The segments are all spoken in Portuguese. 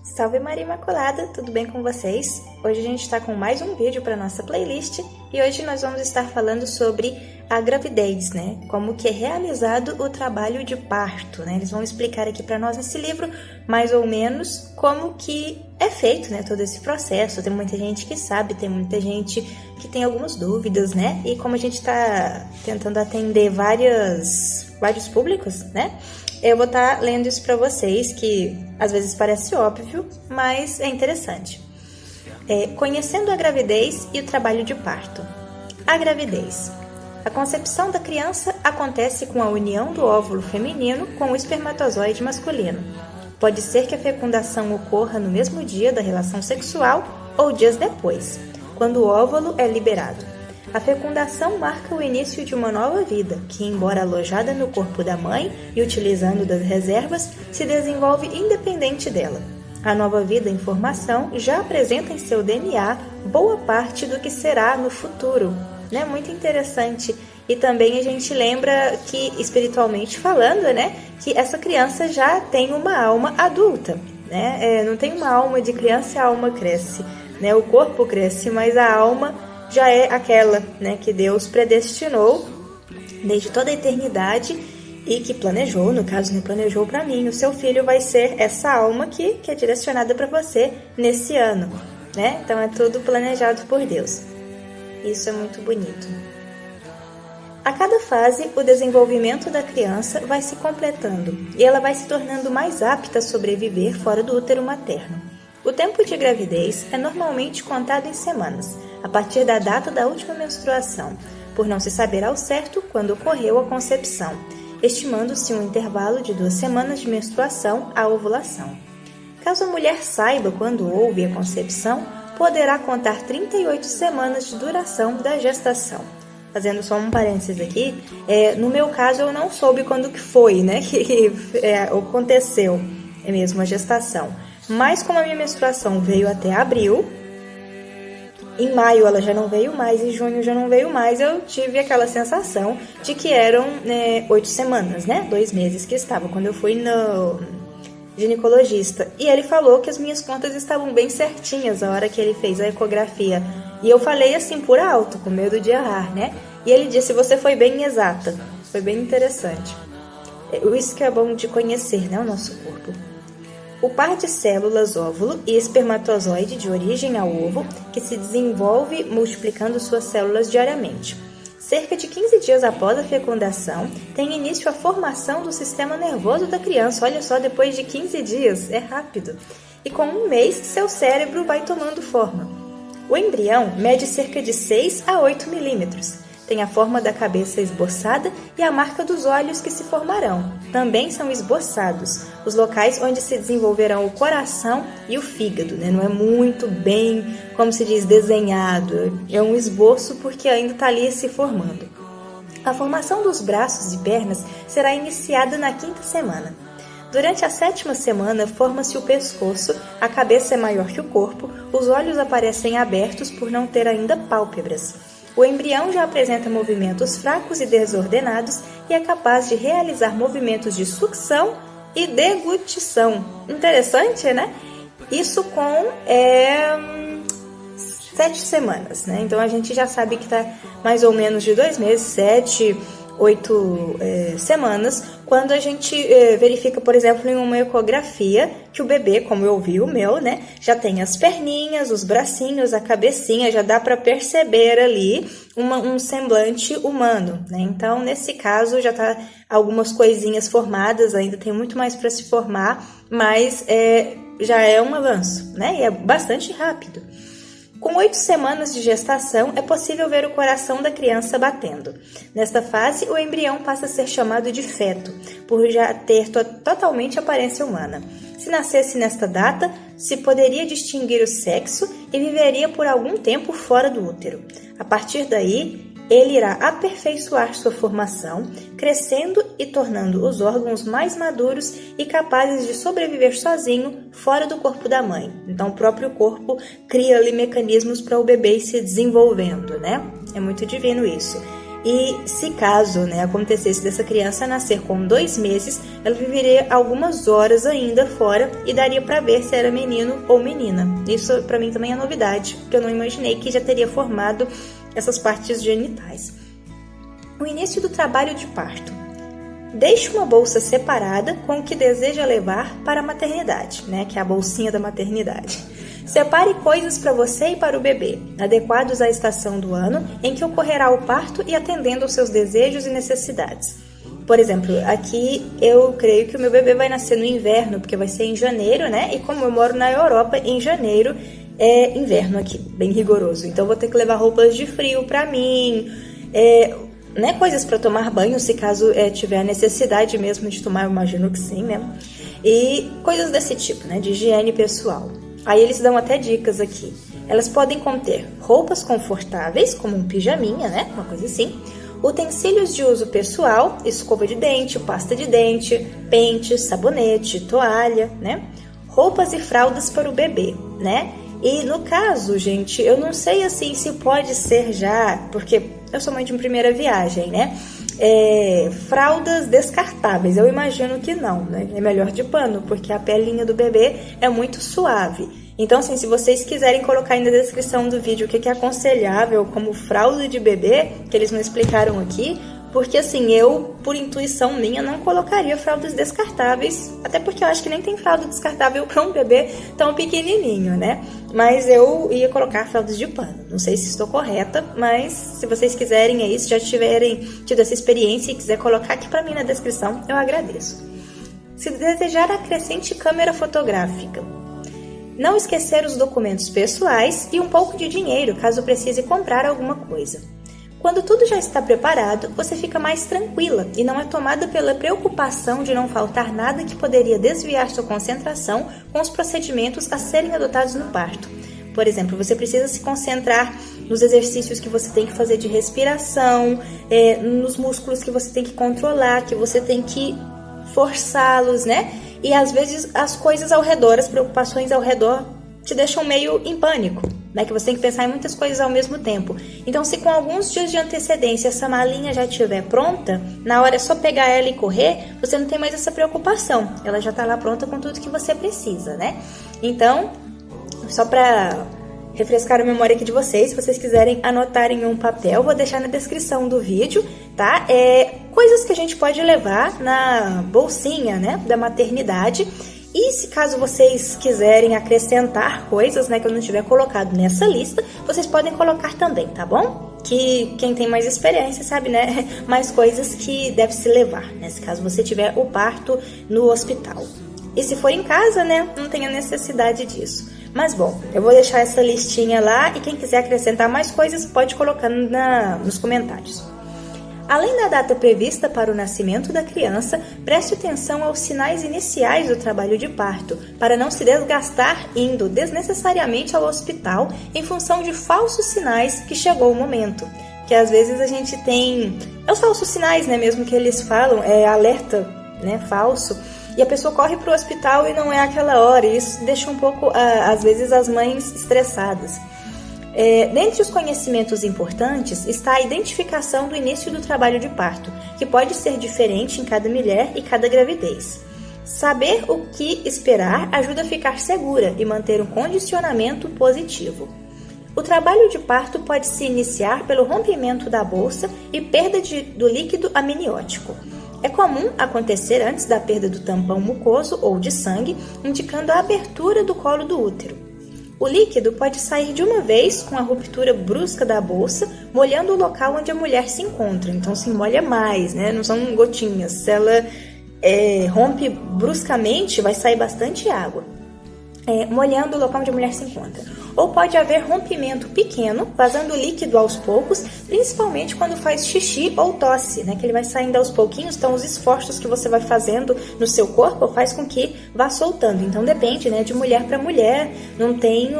Salve Maria Imaculada, tudo bem com vocês? Hoje a gente está com mais um vídeo para nossa playlist e hoje nós vamos estar falando sobre a gravidez, né? Como que é realizado o trabalho de parto, né? Eles vão explicar aqui para nós nesse livro, mais ou menos, como que é feito, né? Todo esse processo. Tem muita gente que sabe, tem muita gente que tem algumas dúvidas, né? E como a gente está tentando atender vários públicos, né? Eu vou estar lendo isso para vocês, que às vezes parece óbvio, mas é interessante. Conhecendo a gravidez e o trabalho de parto. A gravidez. A concepção da criança acontece com a união do óvulo feminino com o espermatozoide masculino. Pode ser que a fecundação ocorra no mesmo dia da relação sexual ou dias depois, quando o óvulo é liberado. A fecundação marca o início de uma nova vida, que, embora alojada no corpo da mãe e utilizando das reservas, se desenvolve independente dela. A nova vida em formação já apresenta em seu DNA boa parte do que será no futuro. Né? Muito interessante. E também a gente lembra que, espiritualmente falando, né, que essa criança já tem uma alma adulta. Né? Não tem uma alma de criança e a alma cresce. Né? O corpo cresce, mas a alma já é aquela, né, que Deus predestinou desde toda a eternidade e que planejou, no caso, né, planejou para mim. O seu filho vai ser essa alma que é direcionada para você nesse ano, né? Então é tudo planejado por Deus. Isso é muito bonito. A cada fase, o desenvolvimento da criança vai se completando e ela vai se tornando mais apta a sobreviver fora do útero materno. O tempo de gravidez é normalmente contado em semanas, a partir da data da última menstruação, por não se saber ao certo quando ocorreu a concepção, estimando-se um intervalo de 2 semanas de menstruação à ovulação. Caso a mulher saiba quando houve a concepção, poderá contar 38 semanas de duração da gestação. Fazendo só um parênteses aqui, no meu caso eu não soube quando que foi, né, que aconteceu mesmo a gestação. Mas como a minha menstruação veio até abril, em maio ela já não veio mais, em junho já não veio mais, eu tive aquela sensação de que eram 8 semanas, né? 2 meses que estava, quando eu fui no ginecologista. E ele falou que as minhas contas estavam bem certinhas a hora que ele fez a ecografia. E eu falei assim por alto, com medo de errar, né? E ele disse, você foi bem exata. Foi bem interessante. Isso que é bom de conhecer, né? O nosso corpo. O par de células óvulo e espermatozoide de origem ao ovo, que se desenvolve multiplicando suas células diariamente. Cerca de 15 dias após a fecundação, tem início a formação do sistema nervoso da criança. Olha só, depois de 15 dias, é rápido. E com 1 mês, seu cérebro vai tomando forma. O embrião mede cerca de 6 a 8 milímetros. Tem a forma da cabeça esboçada e a marca dos olhos que se formarão. Também são esboçados os locais onde se desenvolverão o coração e o fígado. Né? Não é muito bem, como se diz, desenhado. É um esboço porque ainda está ali se formando. A formação dos braços e pernas será iniciada na 5ª semana. Durante a 7ª semana, forma-se o pescoço, a cabeça é maior que o corpo, os olhos aparecem abertos por não ter ainda pálpebras. O embrião já apresenta movimentos fracos e desordenados e é capaz de realizar movimentos de sucção e deglutição. Interessante, né? Isso com 7 semanas, né? Então a gente já sabe que está mais ou menos de 2 meses, 7, 8 semanas, quando a gente verifica, por exemplo, em uma ecografia, que o bebê, como eu vi o meu, né, já tem as perninhas, os bracinhos, a cabecinha, já dá para perceber ali um semblante humano, né? Então, nesse caso, já tá algumas coisinhas formadas, ainda tem muito mais para se formar, mas já é um avanço, né? E é bastante rápido. Com 8 semanas de gestação, é possível ver o coração da criança batendo. Nesta fase, o embrião passa a ser chamado de feto, por já ter totalmente aparência humana. Se nascesse nesta data, se poderia distinguir o sexo e viveria por algum tempo fora do útero. A partir daí, ele irá aperfeiçoar sua formação, crescendo e tornando os órgãos mais maduros e capazes de sobreviver sozinho fora do corpo da mãe. Então, o próprio corpo cria ali mecanismos para o bebê ir se desenvolvendo, né? É muito divino isso. E se caso, né, acontecesse dessa criança nascer com 2 meses, ela viveria algumas horas ainda fora e daria para ver se era menino ou menina. Isso para mim também é novidade, porque eu não imaginei que já teria formado essas partes genitais. O início do trabalho de parto. Deixe uma bolsa separada com o que deseja levar para a maternidade, né, que é a bolsinha da maternidade. Separe coisas para você e para o bebê, adequados à estação do ano em que ocorrerá o parto e atendendo aos seus desejos e necessidades. Por exemplo, aqui eu creio que o meu bebê vai nascer no inverno, porque vai ser em janeiro, né? E como eu moro na Europa, em janeiro é inverno aqui, bem rigoroso. Então vou ter que levar roupas de frio para mim, né? Coisas para tomar banho, se caso tiver a necessidade mesmo de tomar, eu imagino que sim, né? E coisas desse tipo, né? De higiene pessoal. Aí eles dão até dicas aqui. Elas podem conter roupas confortáveis, como um pijaminha, né? Uma coisa assim. Utensílios de uso pessoal, escova de dente, pasta de dente, pente, sabonete, toalha, né? Roupas e fraldas para o bebê, né? E no caso, gente, eu não sei assim se pode ser já, porque eu sou mãe de uma primeira viagem, né? Fraldas descartáveis, eu imagino que não, né? É melhor de pano, porque a pelinha do bebê é muito suave. Então, assim, se vocês quiserem colocar aí na descrição do vídeo o que é aconselhável como fralda de bebê, que eles não explicaram aqui, porque assim, eu, por intuição minha, não colocaria fraldas descartáveis, até porque eu acho que nem tem fralda descartável para um bebê tão pequenininho, né? Mas eu ia colocar fraldas de pano. Não sei se estou correta, mas se vocês quiserem aí, se já tiverem tido essa experiência e quiser colocar aqui para mim na descrição, eu agradeço. Se desejar, acrescente câmera fotográfica. Não esquecer os documentos pessoais e um pouco de dinheiro, caso precise comprar alguma coisa. Quando tudo já está preparado, você fica mais tranquila e não é tomada pela preocupação de não faltar nada que poderia desviar sua concentração com os procedimentos a serem adotados no parto. Por exemplo, você precisa se concentrar nos exercícios que você tem que fazer de respiração, nos músculos que você tem que controlar, que você tem que forçá-los, né? E às vezes as coisas ao redor, as preocupações ao redor te deixam meio em pânico, né? Que você tem que pensar em muitas coisas ao mesmo tempo. Então, se com alguns dias de antecedência essa malinha já estiver pronta, na hora é só pegar ela e correr, você não tem mais essa preocupação. Ela já está lá pronta com tudo que você precisa, né? Então, só para refrescar a memória aqui de vocês, se vocês quiserem anotar em um papel, vou deixar na descrição do vídeo, tá? Coisas que a gente pode levar na bolsinha, né, da maternidade. E se caso vocês quiserem acrescentar coisas, né, que eu não tiver colocado nessa lista, vocês podem colocar também, tá bom? Que quem tem mais experiência sabe, né, mais coisas que deve se levar, né, se caso você tiver o parto no hospital. E se for em casa, né, não tem a necessidade disso. Mas bom, eu vou deixar essa listinha lá e quem quiser acrescentar mais coisas pode colocar nos comentários. Além da data prevista para o nascimento da criança, preste atenção aos sinais iniciais do trabalho de parto, para não se desgastar indo desnecessariamente ao hospital em função de falsos sinais que chegou o momento. Que às vezes a gente tem os falsos sinais, né, mesmo que eles falam, alerta, né, falso, e a pessoa corre para o hospital e não é aquela hora, e isso deixa um pouco, às vezes, as mães estressadas. Dentre os conhecimentos importantes está a identificação do início do trabalho de parto, que pode ser diferente em cada mulher e cada gravidez. Saber o que esperar ajuda a ficar segura e manter um condicionamento positivo. O trabalho de parto pode se iniciar pelo rompimento da bolsa e perda do líquido amniótico. É comum acontecer antes da perda do tampão mucoso ou de sangue, indicando a abertura do colo do útero. O líquido pode sair de uma vez com a ruptura brusca da bolsa, molhando o local onde a mulher se encontra. Então, se molha mais, né? Não são gotinhas. Se ela rompe bruscamente, vai sair bastante água, molhando o local onde a mulher se encontra. Ou pode haver rompimento pequeno, vazando líquido aos poucos, principalmente quando faz xixi ou tosse, né? Que ele vai saindo aos pouquinhos, então os esforços que você vai fazendo no seu corpo faz com que vá soltando. Então depende, né, de mulher para mulher, não tem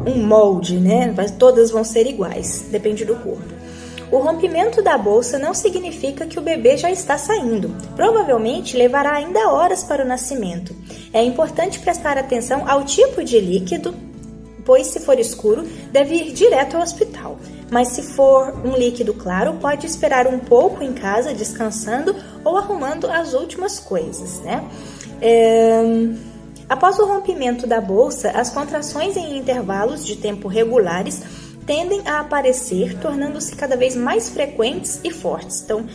um molde, né? Todas vão ser iguais, depende do corpo. O rompimento da bolsa não significa que o bebê já está saindo. Provavelmente levará ainda horas para o nascimento. É importante prestar atenção ao tipo de líquido pois se for escuro, deve ir direto ao hospital. Mas se for um líquido claro, pode esperar um pouco em casa, descansando ou arrumando as últimas coisas, né? Após o rompimento da bolsa, as contrações em intervalos de tempo regulares tendem a aparecer, tornando-se cada vez mais frequentes e fortes. Então,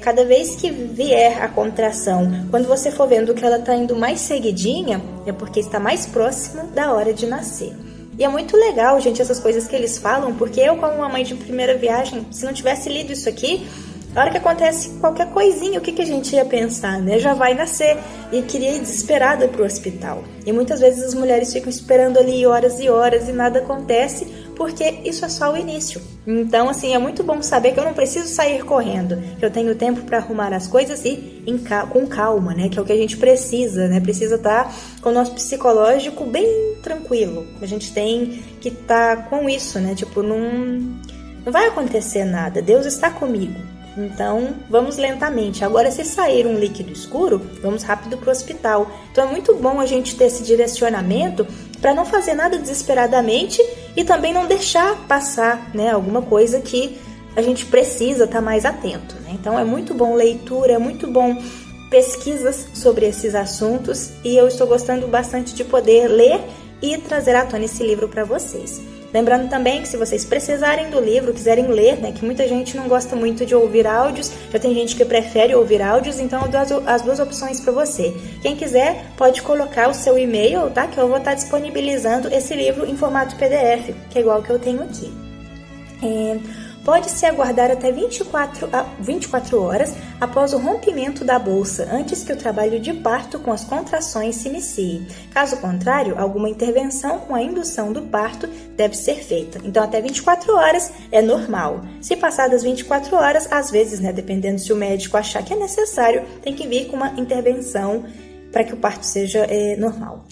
cada vez que vier a contração, quando você for vendo que ela está indo mais seguidinha, é porque está mais próximo da hora de nascer. E é muito legal, gente, essas coisas que eles falam, porque eu, como uma mãe de primeira viagem, se não tivesse lido isso aqui, na hora que acontece qualquer coisinha, o que a gente ia pensar, né? Já vai nascer. E queria ir desesperada para o hospital. E muitas vezes as mulheres ficam esperando ali horas e horas e nada acontece, porque isso é só o início. Então, assim, é muito bom saber que eu não preciso sair correndo, que eu tenho tempo para arrumar as coisas e com calma, né? Que é o que a gente precisa, né? Precisa estar com o nosso psicológico bem tranquilo. A gente tem que estar com isso, né? Tipo, não vai acontecer nada. Deus está comigo. Então, vamos lentamente. Agora, se sair um líquido escuro, vamos rápido para o hospital. Então, é muito bom a gente ter esse direcionamento para não fazer nada desesperadamente e também não deixar passar, né, alguma coisa que a gente precisa estar mais atento, né? Então, é muito bom leitura, é muito bom pesquisas sobre esses assuntos e eu estou gostando bastante de poder ler e trazer à tona esse livro para vocês. Lembrando também que se vocês precisarem do livro, quiserem ler, né, que muita gente não gosta muito de ouvir áudios, já tem gente que prefere ouvir áudios, então eu dou as duas opções para você. Quem quiser pode colocar o seu e-mail, tá, que eu vou estar disponibilizando esse livro em formato PDF, que é igual que eu tenho aqui. Pode-se aguardar até 24 horas após o rompimento da bolsa, antes que o trabalho de parto com as contrações se inicie. Caso contrário, alguma intervenção com a indução do parto deve ser feita. Então, até 24 horas é normal. Se passar das 24 horas, às vezes, né, dependendo se o médico achar que é necessário, tem que vir com uma intervenção para que o parto seja normal.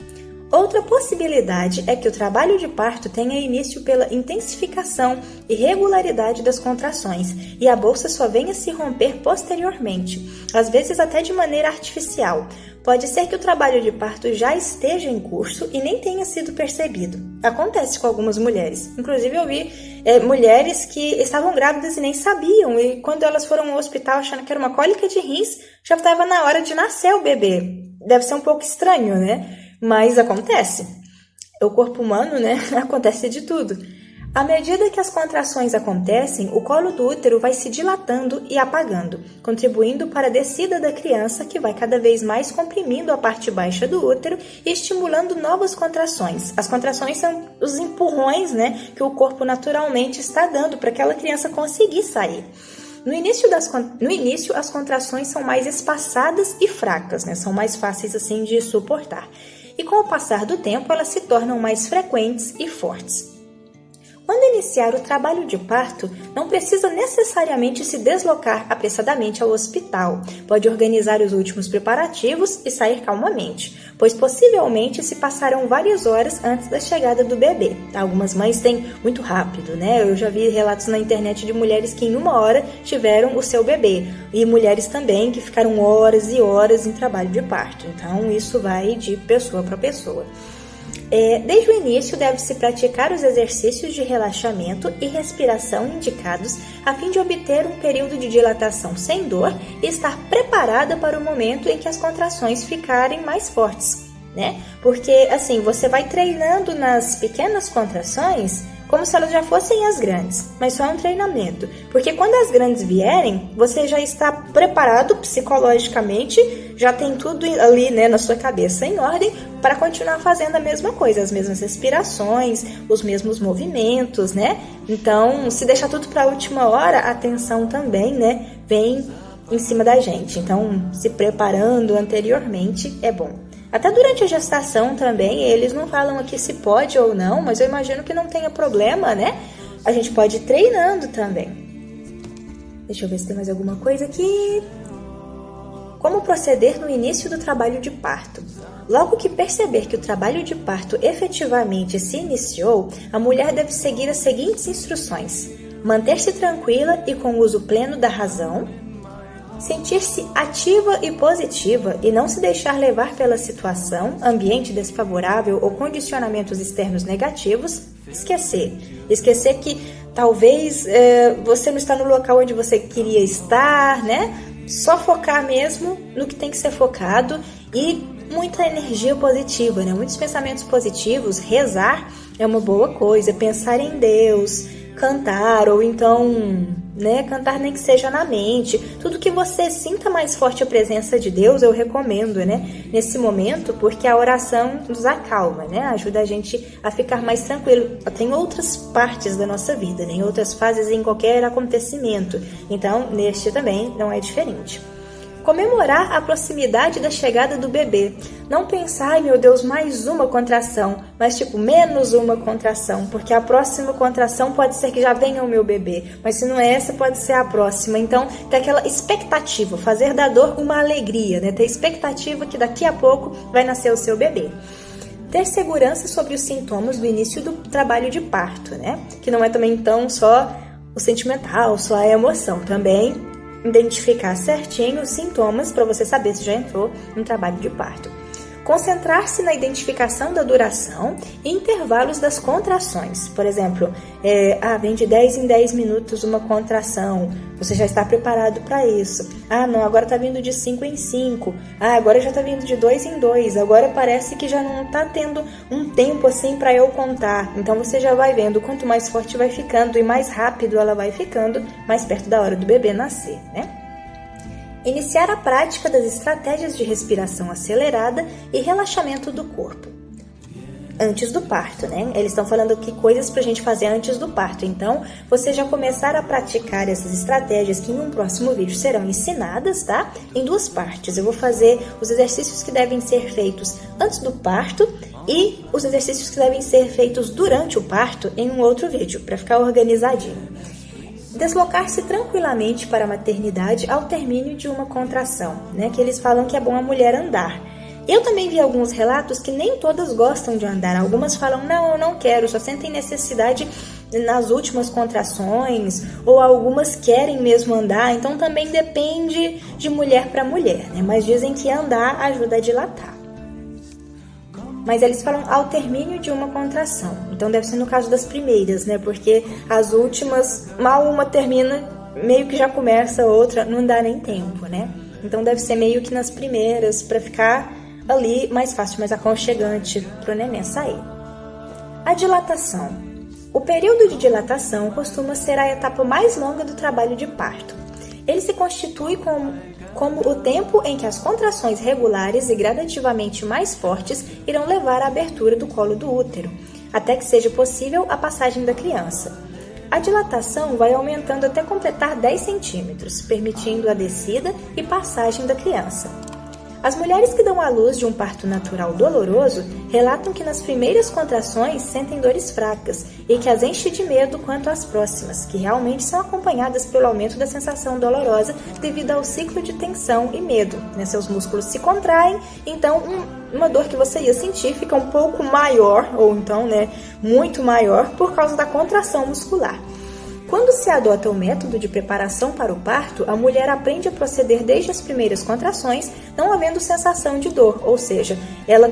Outra possibilidade é que o trabalho de parto tenha início pela intensificação e regularidade das contrações e a bolsa só venha a se romper posteriormente, às vezes até de maneira artificial. Pode ser que o trabalho de parto já esteja em curso e nem tenha sido percebido. Acontece com algumas mulheres. Inclusive eu vi mulheres que estavam grávidas e nem sabiam, e quando elas foram ao hospital achando que era uma cólica de rins, já estava na hora de nascer o bebê. Deve ser um pouco estranho, né? Mas acontece. O corpo humano, né? Acontece de tudo. À medida que as contrações acontecem, o colo do útero vai se dilatando e apagando, contribuindo para a descida da criança, que vai cada vez mais comprimindo a parte baixa do útero e estimulando novas contrações. As contrações são os empurrões, né, que o corpo naturalmente está dando para aquela criança conseguir sair. No início, as contrações são mais espaçadas e fracas, né? São mais fáceis assim de suportar. E com o passar do tempo, elas se tornam mais frequentes e fortes. Quando iniciar o trabalho de parto, não precisa necessariamente se deslocar apressadamente ao hospital. Pode organizar os últimos preparativos e sair calmamente, pois possivelmente se passaram várias horas antes da chegada do bebê. Algumas mães têm muito rápido, né? Eu já vi relatos na internet de mulheres que em 1 hora tiveram o seu bebê, e mulheres também que ficaram horas e horas em trabalho de parto. Então, isso vai de pessoa para pessoa. Desde o início, deve-se praticar os exercícios de relaxamento e respiração indicados a fim de obter um período de dilatação sem dor e estar preparada para o momento em que as contrações ficarem mais fortes, né? Porque, assim, você vai treinando nas pequenas contrações como se elas já fossem as grandes, mas só é um treinamento. Porque quando as grandes vierem, você já está preparado psicologicamente, já tem tudo ali, né, na sua cabeça em ordem para continuar fazendo a mesma coisa, as mesmas respirações, os mesmos movimentos, né? Então, se deixar tudo para a última hora, a tensão também, né, vem em cima da gente. Então, se preparando anteriormente é bom. Até durante a gestação também, eles não falam aqui se pode ou não, mas eu imagino que não tenha problema, né? A gente pode ir treinando também. Deixa eu ver se tem mais alguma coisa aqui. Como proceder no início do trabalho de parto? Logo que perceber que o trabalho de parto efetivamente se iniciou, a mulher deve seguir as seguintes instruções: manter-se tranquila e com uso pleno da razão, Sentir-se ativa e positiva e não se deixar levar pela situação, ambiente desfavorável ou condicionamentos externos negativos. Esquecer. Esquecer que talvez você não está no local onde você queria estar, né? Só focar mesmo no que tem que ser focado e muita energia positiva, né? Muitos pensamentos positivos. Rezar é uma boa coisa. Pensar em Deus, cantar ou então, né, cantar nem que seja na mente. Tudo que você sinta mais forte a presença de Deus, eu recomendo, né, nesse momento, porque a oração nos acalma, né, ajuda a gente a ficar mais tranquilo. Tem outras partes da nossa vida, né, em outras fases, em qualquer acontecimento. Então, neste também não é diferente. Comemorar a proximidade da chegada do bebê. Não pensar, ai meu Deus, mais uma contração, mas tipo, menos uma contração, porque a próxima contração pode ser que já venha o meu bebê, mas se não é essa, pode ser a próxima. Então, ter aquela expectativa, fazer da dor uma alegria, né? Ter expectativa que daqui a pouco vai nascer o seu bebê. Ter segurança sobre os sintomas do início do trabalho de parto, né? Que não é também então só o sentimental, só a emoção, também identificar certinho os sintomas para você saber se já entrou no trabalho de parto. Concentrar-se na identificação da duração e intervalos das contrações. Por exemplo, vem de 10 em 10 minutos uma contração. Você já está preparado para isso. Não, agora está vindo de 5 em 5. Agora já está vindo de 2 em 2. Agora parece que já não está tendo um tempo assim para eu contar. Então você já vai vendo quanto mais forte vai ficando e mais rápido ela vai ficando, mais perto da hora do bebê nascer, né? Iniciar a prática das estratégias de respiração acelerada e relaxamento do corpo. Antes do parto, né? Eles estão falando aqui coisas pra gente fazer antes do parto. Então, você já começar a praticar essas estratégias que em um próximo vídeo serão ensinadas, tá? Em duas partes. Eu vou fazer os exercícios que devem ser feitos antes do parto e os exercícios que devem ser feitos durante o parto em um outro vídeo, para ficar organizadinho. Deslocar-se tranquilamente para a maternidade ao término de uma contração, né? Que eles falam que é bom a mulher andar. Eu também vi alguns relatos que nem todas gostam de andar. Algumas falam, não, eu não quero, só sentem necessidade nas últimas contrações, ou algumas querem mesmo andar, então também depende de mulher para mulher, né? Mas dizem que andar ajuda a dilatar. Mas eles falam ao término de uma contração. Então deve ser no caso das primeiras, né? Porque as últimas, mal uma termina, meio que já começa a outra, não dá nem tempo, né? Então deve ser meio que nas primeiras, para ficar ali mais fácil, mais aconchegante para o neném sair. A dilatação. O período de dilatação costuma ser a etapa mais longa do trabalho de parto. Ele se constitui como o tempo em que as contrações regulares e gradativamente mais fortes irão levar à abertura do colo do útero, até que seja possível a passagem da criança. A dilatação vai aumentando até completar 10 centímetros, permitindo a descida e passagem da criança. As mulheres que dão à luz de um parto natural doloroso relatam que nas primeiras contrações sentem dores fracas e que as enche de medo quanto às próximas, que realmente são acompanhadas pelo aumento da sensação dolorosa devido ao ciclo de tensão e medo. Seus músculos se contraem, então uma dor que você ia sentir fica um pouco maior, ou então, muito maior, por causa da contração muscular. Quando se adota o método de preparação para o parto, a mulher aprende a proceder desde as primeiras contrações, não havendo sensação de dor, ou seja, ela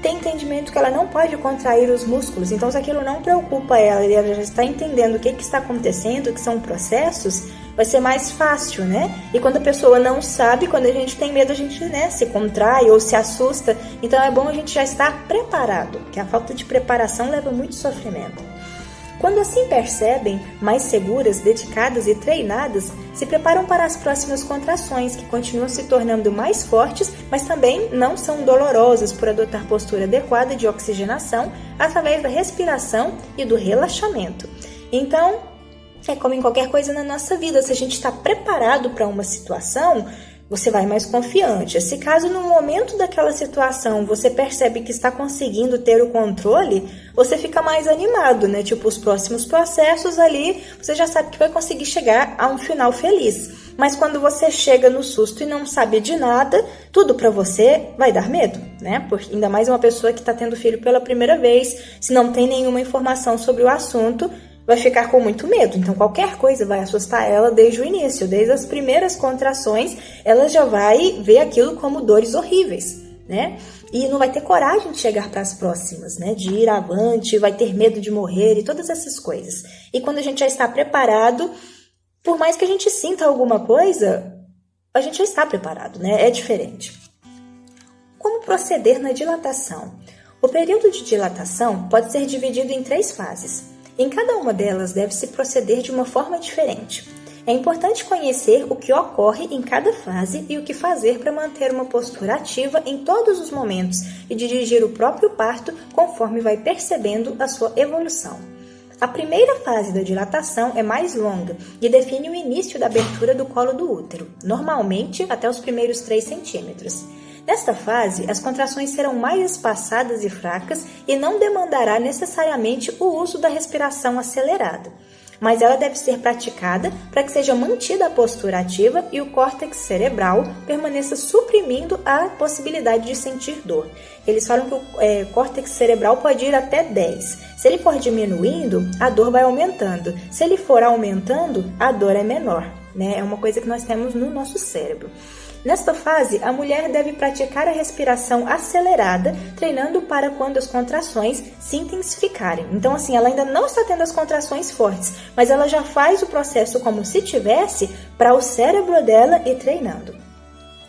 tem entendimento que ela não pode contrair os músculos, então se aquilo não preocupa ela e ela já está entendendo o que está acontecendo, que são processos, vai ser mais fácil, né? E quando a pessoa não sabe, quando a gente tem medo, a gente, se contrai ou se assusta, então é bom a gente já estar preparado, porque a falta de preparação leva muito sofrimento. Quando assim percebem, mais seguras, dedicadas e treinadas, se preparam para as próximas contrações, que continuam se tornando mais fortes, mas também não são dolorosas por adotar postura adequada de oxigenação através da respiração e do relaxamento. Então, é como em qualquer coisa na nossa vida, se a gente está preparado para uma situação, você vai mais confiante. Se caso no momento daquela situação você percebe que está conseguindo ter o controle, você fica mais animado, né? Tipo, os próximos processos ali, você já sabe que vai conseguir chegar a um final feliz. Mas quando você chega no susto e não sabe de nada, tudo para você vai dar medo, né? Porque ainda mais uma pessoa que está tendo filho pela primeira vez, se não tem nenhuma informação sobre o assunto, vai ficar com muito medo. Então, qualquer coisa vai assustar ela desde o início. Desde as primeiras contrações, ela já vai ver aquilo como dores horríveis, né? E não vai ter coragem de chegar para as próximas, né? De ir avante, vai ter medo de morrer e todas essas coisas. E quando a gente já está preparado, por mais que a gente sinta alguma coisa, a gente já está preparado, né? É diferente. Como proceder na dilatação? O período de dilatação pode ser dividido em 3 fases. Em cada uma delas deve-se proceder de uma forma diferente. É importante conhecer o que ocorre em cada fase e o que fazer para manter uma postura ativa em todos os momentos e dirigir o próprio parto conforme vai percebendo a sua evolução. A primeira fase da dilatação é mais longa e define o início da abertura do colo do útero, normalmente até os primeiros 3 centímetros. Nesta fase, as contrações serão mais espaçadas e fracas e não demandará necessariamente o uso da respiração acelerada, mas ela deve ser praticada para que seja mantida a postura ativa e o córtex cerebral permaneça suprimindo a possibilidade de sentir dor. Eles falam que o córtex cerebral pode ir até 10. Se ele for diminuindo, a dor vai aumentando. Se ele for aumentando, a dor é menor, né? É uma coisa que nós temos no nosso cérebro. Nesta fase, a mulher deve praticar a respiração acelerada, treinando para quando as contrações se intensificarem. Então, assim, ela ainda não está tendo as contrações fortes, mas ela já faz o processo como se tivesse para o cérebro dela ir treinando.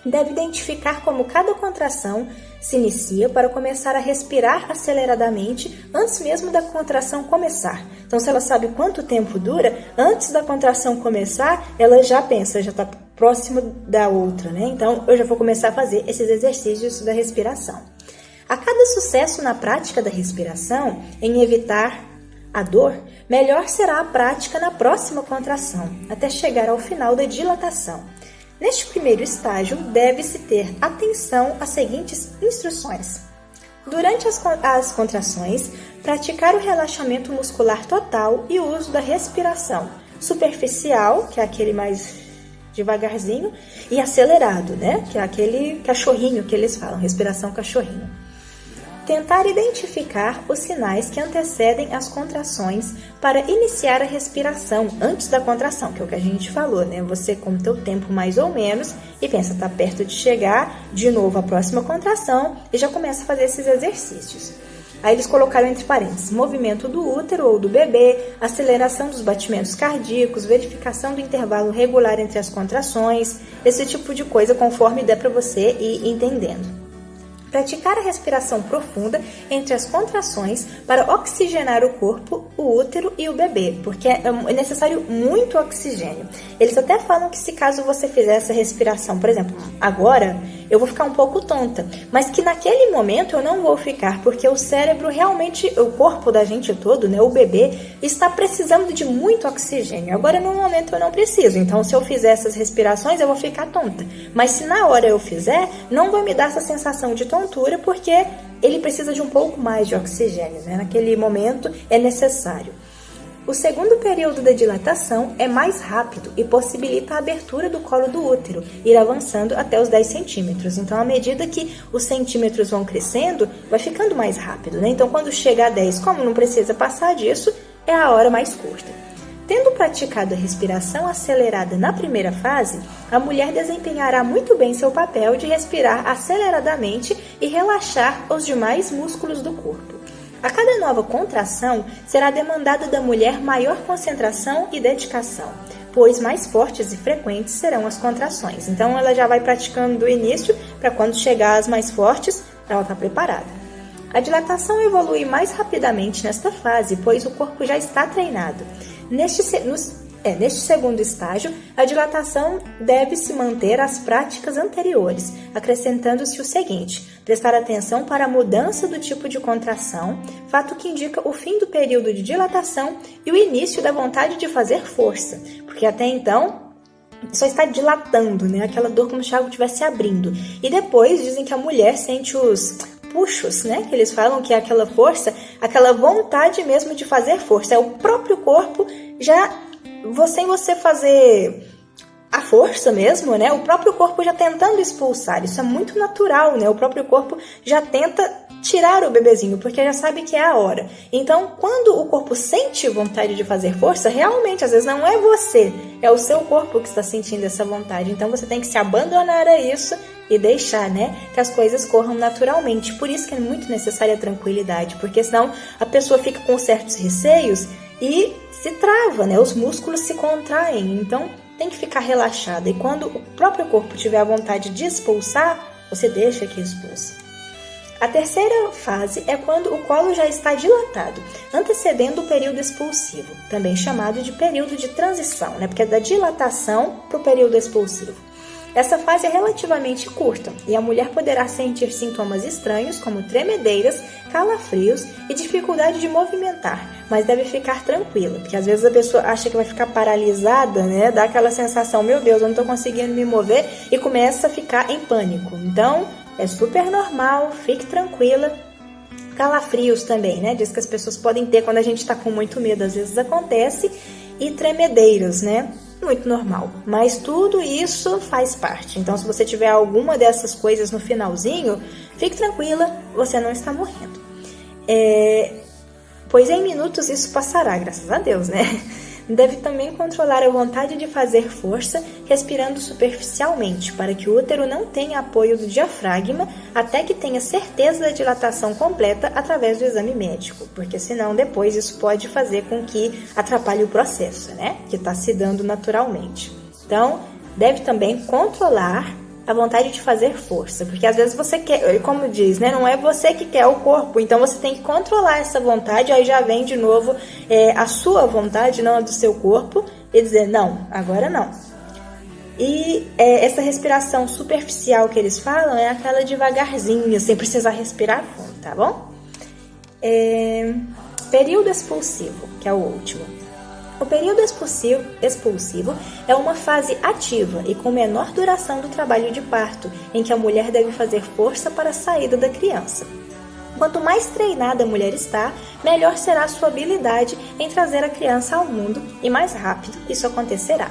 Deve identificar como cada contração se inicia para começar a respirar aceleradamente antes mesmo da contração começar. Então, se ela sabe quanto tempo dura, antes da contração começar, ela já pensa, já está próximo da outra, né? Então, eu já vou começar a fazer esses exercícios da respiração. A cada sucesso na prática da respiração, em evitar a dor, melhor será a prática na próxima contração, até chegar ao final da dilatação. Neste primeiro estágio, deve-se ter atenção às seguintes instruções. Durante as contrações, praticar o relaxamento muscular total e o uso da respiração superficial, que é aquele mais devagarzinho, e acelerado, né? Que é aquele cachorrinho que eles falam, respiração cachorrinho. Tentar identificar os sinais que antecedem as contrações para iniciar a respiração antes da contração, que é o que a gente falou, né? Você conta o tempo mais ou menos e pensa, tá perto de chegar, de novo a próxima contração e já começa a fazer esses exercícios. Aí eles colocaram entre parênteses, movimento do útero ou do bebê, aceleração dos batimentos cardíacos, verificação do intervalo regular entre as contrações, esse tipo de coisa conforme der para você ir entendendo. Praticar a respiração profunda entre as contrações para oxigenar o corpo, o útero e o bebê, porque é necessário muito oxigênio. Eles até falam que se caso você fizer essa respiração, por exemplo, agora eu vou ficar um pouco tonta, mas que naquele momento eu não vou ficar, porque o cérebro realmente, o corpo da gente todo, né, o bebê, está precisando de muito oxigênio. Agora no momento eu não preciso, então se eu fizer essas respirações eu vou ficar tonta. Mas se na hora eu fizer, não vai me dar essa sensação de tontura, porque ele precisa de um pouco mais de oxigênio, né? Naquele momento é necessário. O segundo período da dilatação é mais rápido e possibilita a abertura do colo do útero, ir avançando até os 10 centímetros. Então, à medida que os centímetros vão crescendo, vai ficando mais rápido, né? Então, quando chega a 10, como não precisa passar disso, é a hora mais curta. Tendo praticado a respiração acelerada na primeira fase, a mulher desempenhará muito bem seu papel de respirar aceleradamente e relaxar os demais músculos do corpo. A cada nova contração, será demandada da mulher maior concentração e dedicação, pois mais fortes e frequentes serão as contrações. Então, ela já vai praticando do início para quando chegar as mais fortes, ela está preparada. A dilatação evolui mais rapidamente nesta fase, pois o corpo já está treinado. Neste segundo estágio, a dilatação deve-se manter às práticas anteriores, acrescentando-se o seguinte: prestar atenção para a mudança do tipo de contração, fato que indica o fim do período de dilatação e o início da vontade de fazer força, porque até então só está dilatando, né? Aquela dor como se algo estivesse abrindo. E depois dizem que a mulher sente os puxos, né? Que eles falam que é aquela força, aquela vontade mesmo de fazer força. É o próprio corpo já, sem você fazer a força mesmo, né? O próprio corpo já tentando expulsar. Isso é muito natural, né? O próprio corpo já tenta tirar o bebezinho, porque já sabe que é a hora. Então, quando o corpo sente vontade de fazer força, realmente, às vezes não é você, é o seu corpo que está sentindo essa vontade. Então, você tem que se abandonar a isso e deixar, né, que as coisas corram naturalmente. Por isso que é muito necessária a tranquilidade, porque senão a pessoa fica com certos receios e se trava, né, os músculos se contraem. Então, tem que ficar relaxada. E quando o próprio corpo tiver a vontade de expulsar, você deixa que expulse. A terceira fase é quando o colo já está dilatado, antecedendo o período expulsivo, também chamado de período de transição, né? Porque é da dilatação para o período expulsivo. Essa fase é relativamente curta e a mulher poderá sentir sintomas estranhos como tremedeiras, calafrios e dificuldade de movimentar, mas deve ficar tranquila, porque às vezes a pessoa acha que vai ficar paralisada, né? Dá aquela sensação, meu Deus, eu não estou conseguindo me mover e começa a ficar em pânico. Então, é super normal, fique tranquila. Calafrios também, né? Diz que as pessoas podem ter quando a gente está com muito medo, às vezes acontece. E tremedeiras, né? Muito normal. Mas tudo isso faz parte. Então, se você tiver alguma dessas coisas no finalzinho, fique tranquila, você não está morrendo. Pois em minutos isso passará, graças a Deus, né? Deve também controlar a vontade de fazer força, respirando superficialmente, para que o útero não tenha apoio do diafragma até que tenha certeza da dilatação completa através do exame médico, porque senão depois isso pode fazer com que atrapalhe o processo, né? Que está se dando naturalmente. Então, deve também controlar a vontade de fazer força, porque às vezes você quer, como diz, né, não é você que quer o corpo, então você tem que controlar essa vontade, aí já vem de novo a sua vontade, não a do seu corpo, e dizer, não, agora não. E essa respiração superficial que eles falam é aquela devagarzinho, sem precisar respirar fundo, tá bom? Período expulsivo, que é o último. O período expulsivo é uma fase ativa e com menor duração do trabalho de parto, em que a mulher deve fazer força para a saída da criança. Quanto mais treinada a mulher está, melhor será a sua habilidade em trazer a criança ao mundo e mais rápido isso acontecerá.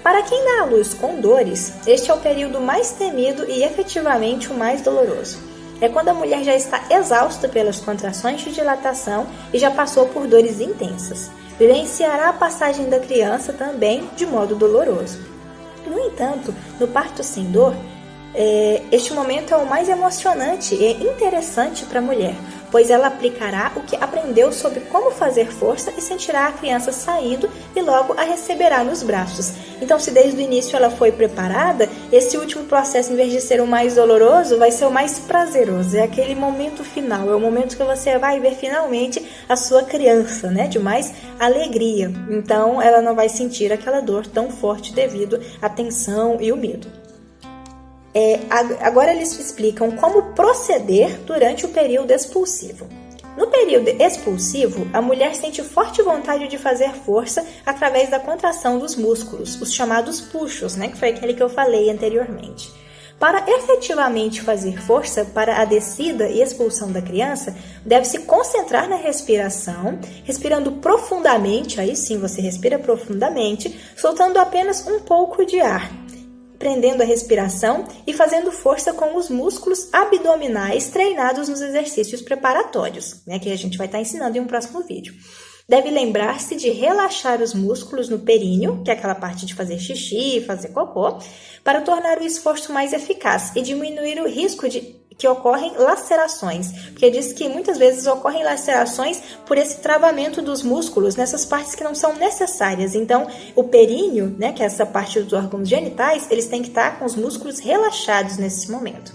Para quem dá à luz com dores, este é o período mais temido e efetivamente o mais doloroso. É quando a mulher já está exausta pelas contrações de dilatação e já passou por dores intensas. Vivenciará a passagem da criança também de modo doloroso. No entanto, no parto sem dor, este momento é o mais emocionante e interessante para a mulher, pois ela aplicará o que aprendeu sobre como fazer força e sentirá a criança saindo e logo a receberá nos braços. Então, se desde o início ela foi preparada, esse último processo, em vez de ser o mais doloroso, vai ser o mais prazeroso. É aquele momento final, é o momento que você vai ver finalmente a sua criança, né? De mais alegria. Então, ela não vai sentir aquela dor tão forte devido à tensão e o medo. Agora eles explicam como proceder durante o período expulsivo. No período expulsivo, a mulher sente forte vontade de fazer força através da contração dos músculos, os chamados puxos, né, que foi aquele que eu falei anteriormente. Para efetivamente fazer força para a descida e expulsão da criança, deve-se concentrar na respiração, respirando profundamente, aí sim você respira profundamente, soltando apenas um pouco de ar, prendendo a respiração e fazendo força com os músculos abdominais treinados nos exercícios preparatórios, né, que a gente vai estar ensinando em um próximo vídeo. Deve lembrar-se de relaxar os músculos no períneo, que é aquela parte de fazer xixi, fazer cocô, para tornar o esforço mais eficaz e diminuir o risco de que ocorrem lacerações, porque diz que muitas vezes ocorrem lacerações por esse travamento dos músculos nessas partes que não são necessárias. Então, o períneo, né, que é essa parte dos órgãos genitais, eles têm que estar com os músculos relaxados nesse momento.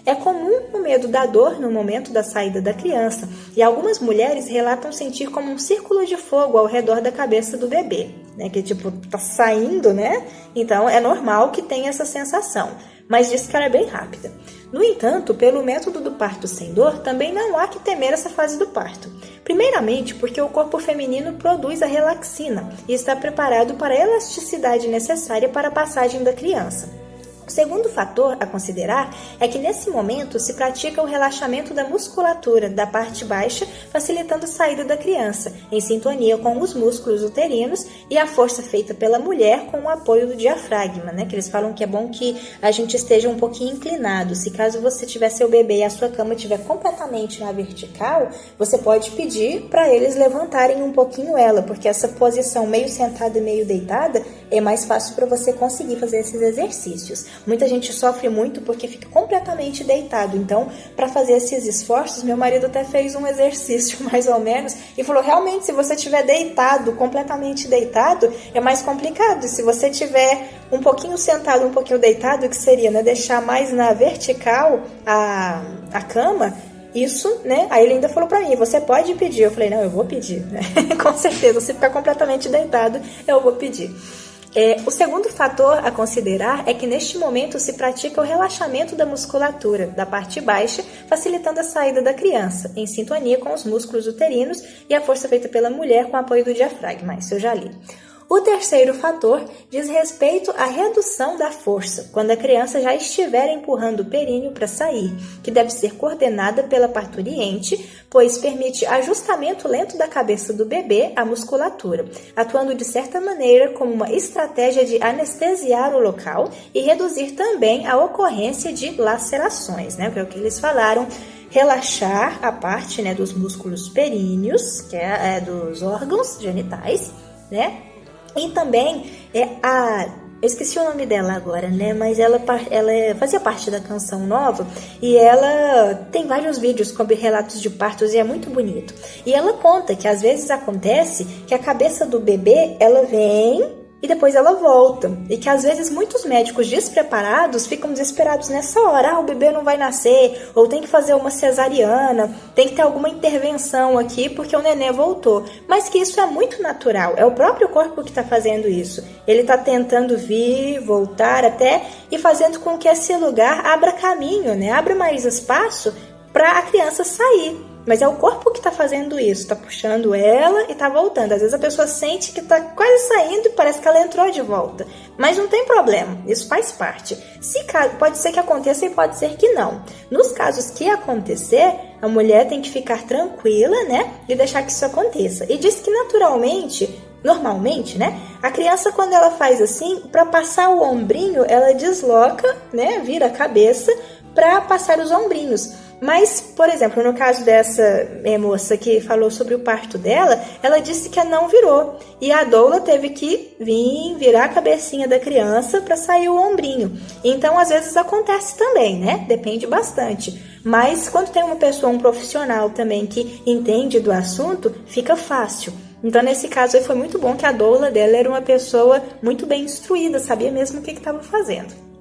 É comum o medo da dor no momento da saída da criança, e algumas mulheres relatam sentir como um círculo de fogo ao redor da cabeça do bebê, né, que tipo tá saindo, né? Então é normal que tenha essa sensação, mas diz que ela é bem rápida. No entanto, pelo método do parto sem dor, também não há que temer essa fase do parto. Primeiramente, porque o corpo feminino produz a relaxina e está preparado para a elasticidade necessária para a passagem da criança. O segundo fator a considerar é que nesse momento se pratica o relaxamento da musculatura da parte baixa, facilitando a saída da criança, em sintonia com os músculos uterinos e a força feita pela mulher com o apoio do diafragma, né? Que eles falam que é bom que a gente esteja um pouquinho inclinado. Se caso você tiver seu bebê e a sua cama estiver completamente na vertical, você pode pedir para eles levantarem um pouquinho ela, porque essa posição meio sentada e meio deitada é mais fácil para você conseguir fazer esses exercícios. Muita gente sofre muito porque fica completamente deitado. Então, para fazer esses esforços, meu marido até fez um exercício mais ou menos e falou, realmente, se você estiver deitado, completamente deitado, é mais complicado. Se você estiver um pouquinho sentado, um pouquinho deitado, que seria, né, deixar mais na vertical a cama, isso, né? Aí ele ainda falou pra mim, você pode pedir. Eu falei, não, eu vou pedir, né? Com certeza, se ficar completamente deitado, eu vou pedir. O segundo fator a considerar é que neste momento se pratica o relaxamento da musculatura da parte baixa, facilitando a saída da criança, em sintonia com os músculos uterinos e a força feita pela mulher com apoio do diafragma. Isso eu já li. O terceiro fator diz respeito à redução da força, quando a criança já estiver empurrando o períneo para sair, que deve ser coordenada pela parturiente, pois permite ajustamento lento da cabeça do bebê à musculatura, atuando de certa maneira como uma estratégia de anestesiar o local e reduzir também a ocorrência de lacerações, né? Que é o que eles falaram. Relaxar a parte, né, dos músculos períneos, que é dos órgãos genitais, né? E também eu esqueci o nome dela agora, né? Mas ela fazia parte da Canção Nova e ela tem vários vídeos sobre relatos de partos e é muito bonito. E ela conta que às vezes acontece que a cabeça do bebê, ela vem e depois ela volta. E que às vezes muitos médicos despreparados ficam desesperados nessa hora. O bebê não vai nascer, ou tem que fazer uma cesariana, tem que ter alguma intervenção aqui porque o nenê voltou. Mas que isso é muito natural, é o próprio corpo que está fazendo isso. Ele está tentando vir, voltar até e fazendo com que esse lugar abra caminho, né? Abra mais espaço para a criança sair. Mas é o corpo que está fazendo isso, está puxando ela e está voltando. Às vezes a pessoa sente que está quase saindo e parece que ela entrou de volta. Mas não tem problema, isso faz parte. Pode ser que aconteça e pode ser que não. Nos casos que acontecer, a mulher tem que ficar tranquila, né? E deixar que isso aconteça. E diz que normalmente, né? A criança, quando ela faz assim, para passar o ombrinho, ela desloca, né? Vira a cabeça para passar os ombrinhos. Mas, por exemplo, no caso dessa moça que falou sobre o parto dela, ela disse que não virou. E a doula teve que virar a cabecinha da criança para sair o ombrinho. Então, às vezes acontece também, né? Depende bastante. Mas quando tem uma pessoa, um profissional também que entende do assunto, fica fácil. Então, nesse caso, foi muito bom que a doula dela era uma pessoa muito bem instruída, sabia mesmo o que estava fazendo.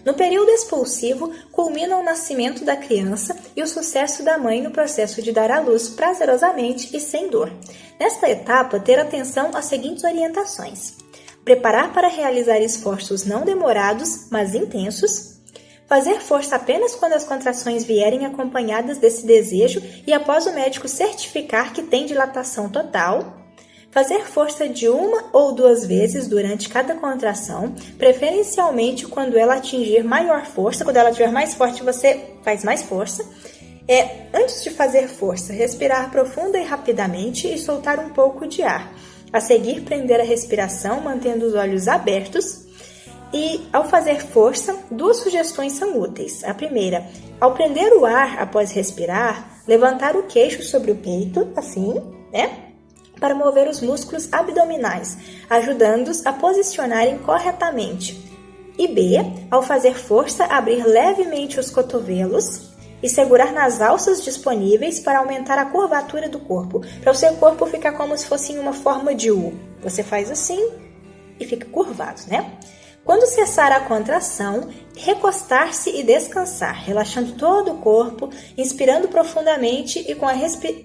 No período expulsivo, culmina o nascimento da criança e o sucesso da mãe no processo de dar à luz prazerosamente e sem dor. Nesta etapa, ter atenção às seguintes orientações: preparar para realizar esforços não demorados, mas intensos, fazer força apenas quando as contrações vierem acompanhadas desse desejo e após o médico certificar que tem dilatação total, fazer força de 1 ou 2 vezes durante cada contração, preferencialmente quando ela atingir maior força. Quando ela estiver mais forte, você faz mais força. Antes de fazer força, respirar profunda e rapidamente e soltar um pouco de ar. A seguir, prender a respiração, mantendo os olhos abertos. E, ao fazer força, 2 sugestões são úteis. A primeira, ao prender o ar após respirar, levantar o queixo sobre o peito, assim, né? Para mover os músculos abdominais, ajudando-os a posicionarem corretamente. E B, ao fazer força, abrir levemente os cotovelos e segurar nas alças disponíveis para aumentar a curvatura do corpo, para o seu corpo ficar como se fosse em uma forma de U. Você faz assim e fica curvado, né? Quando cessar a contração, recostar-se e descansar, relaxando todo o corpo, inspirando profundamente e com a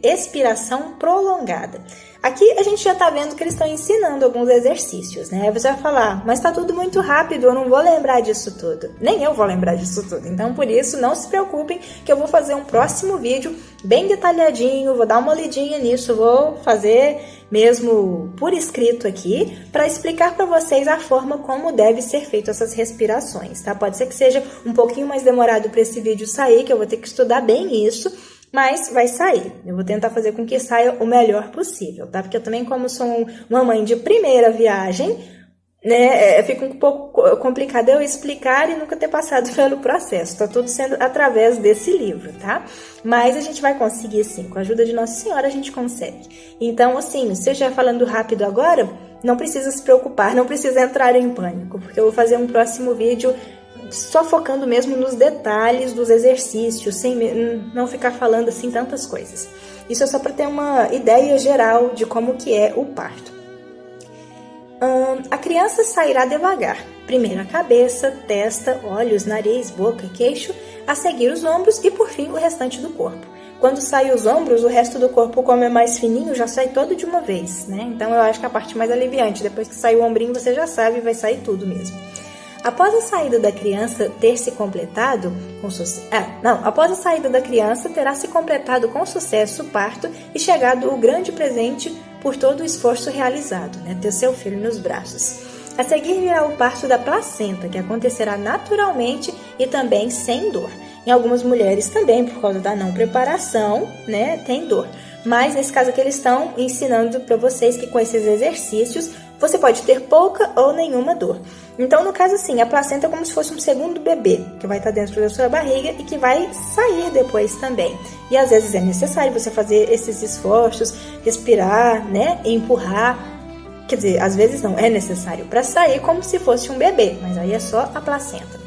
expiração prolongada. Aqui a gente já está vendo que eles estão ensinando alguns exercícios, né? Você vai falar, mas está tudo muito rápido, eu não vou lembrar disso tudo. Nem eu vou lembrar disso tudo. Então, por isso, não se preocupem que eu vou fazer um próximo vídeo bem detalhadinho, vou dar uma lidinha nisso, vou fazer mesmo por escrito aqui, para explicar para vocês a forma como deve ser feito essas respirações, tá? Pode ser que seja um pouquinho mais demorado para esse vídeo sair, que eu vou ter que estudar bem isso, mas vai sair. Eu vou tentar fazer com que saia o melhor possível, tá? Porque eu também, como sou uma mãe de primeira viagem, né, fica um pouco complicado eu explicar e nunca ter passado pelo processo. Tá tudo sendo através desse livro, tá? Mas a gente vai conseguir sim, com a ajuda de Nossa Senhora a gente consegue. Então, assim, se eu estiver falando rápido agora, não precisa se preocupar, não precisa entrar em pânico, porque eu vou fazer um próximo vídeo só focando mesmo nos detalhes dos exercícios, sem não ficar falando assim tantas coisas. Isso é só para ter uma ideia geral de como que é o parto. A criança sairá devagar, primeiro a cabeça, testa, olhos, nariz, boca, queixo, a seguir os ombros e por fim o restante do corpo. Quando saem os ombros, o resto do corpo, como é mais fininho, já sai todo de uma vez, né? Então eu acho que a parte mais aliviante, depois que sai o ombrinho você já sabe, vai sair tudo mesmo. Após a saída da criança ter se completado com sucesso, após a saída da criança terá se completado com sucesso o parto e chegado o grande presente por todo o esforço realizado, né, ter seu filho nos braços. A seguir virá o parto da placenta, que acontecerá naturalmente e também sem dor. Em algumas mulheres também, por causa da não preparação, né, tem dor. Mas nesse caso aqui eles estão ensinando para vocês que com esses exercícios você pode ter pouca ou nenhuma dor. Então, no caso assim, a placenta é como se fosse um segundo bebê, que vai estar dentro da sua barriga e que vai sair depois também. E às vezes é necessário você fazer esses esforços, respirar, né, empurrar. Quer dizer, às vezes não é necessário para sair como se fosse um bebê, mas aí é só a placenta.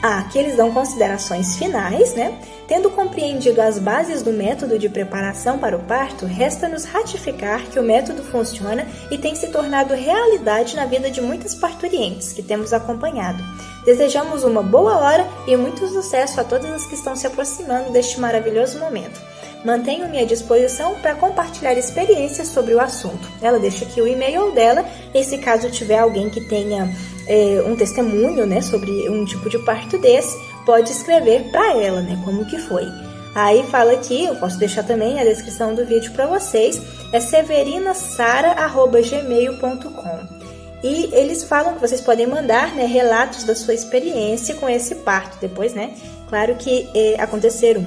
Aqui eles dão considerações finais, né? Tendo compreendido as bases do método de preparação para o parto, resta-nos ratificar que o método funciona e tem se tornado realidade na vida de muitas parturientes que temos acompanhado. Desejamos uma boa hora e muito sucesso a todas as que estão se aproximando deste maravilhoso momento. Mantenho-me à disposição para compartilhar experiências sobre o assunto. Ela deixa aqui o e-mail dela, e se caso tiver alguém que tenha um testemunho, né, sobre um tipo de parto desse, pode escrever para ela, né, como que foi. Aí fala aqui, eu posso deixar também a descrição do vídeo para vocês, é severinasara@gmail.com. E eles falam que vocês podem mandar, né, relatos da sua experiência com esse parto depois, né, claro que aconteceram.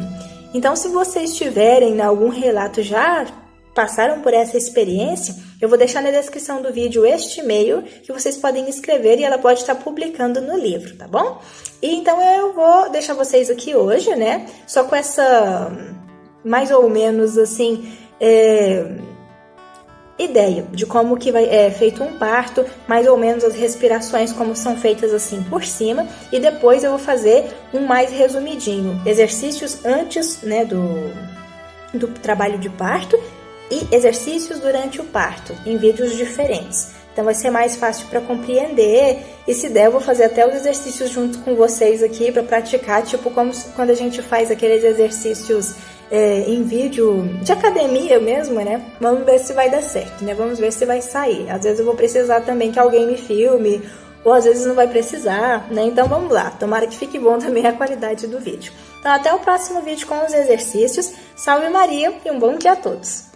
Então, se vocês tiverem algum relato, já passaram por essa experiência, eu vou deixar na descrição do vídeo este e-mail que vocês podem escrever e ela pode estar publicando no livro, tá bom? E então eu vou deixar vocês aqui hoje, né? Só com essa, mais ou menos assim, ideia de como que é feito um parto, mais ou menos as respirações como são feitas assim por cima, e depois eu vou fazer um mais resumidinho, exercícios antes, né, do trabalho de parto e exercícios durante o parto, em vídeos diferentes. Então vai ser mais fácil para compreender, e se der eu vou fazer até os exercícios junto com vocês aqui para praticar, tipo como quando a gente faz aqueles exercícios em vídeo de academia mesmo, né? Vamos ver se vai dar certo, né? Vamos ver se vai sair. Às vezes eu vou precisar também que alguém me filme, ou às vezes não vai precisar, né? Então vamos lá, tomara que fique bom também a qualidade do vídeo. Então até o próximo vídeo com os exercícios. Salve Maria e um bom dia a todos!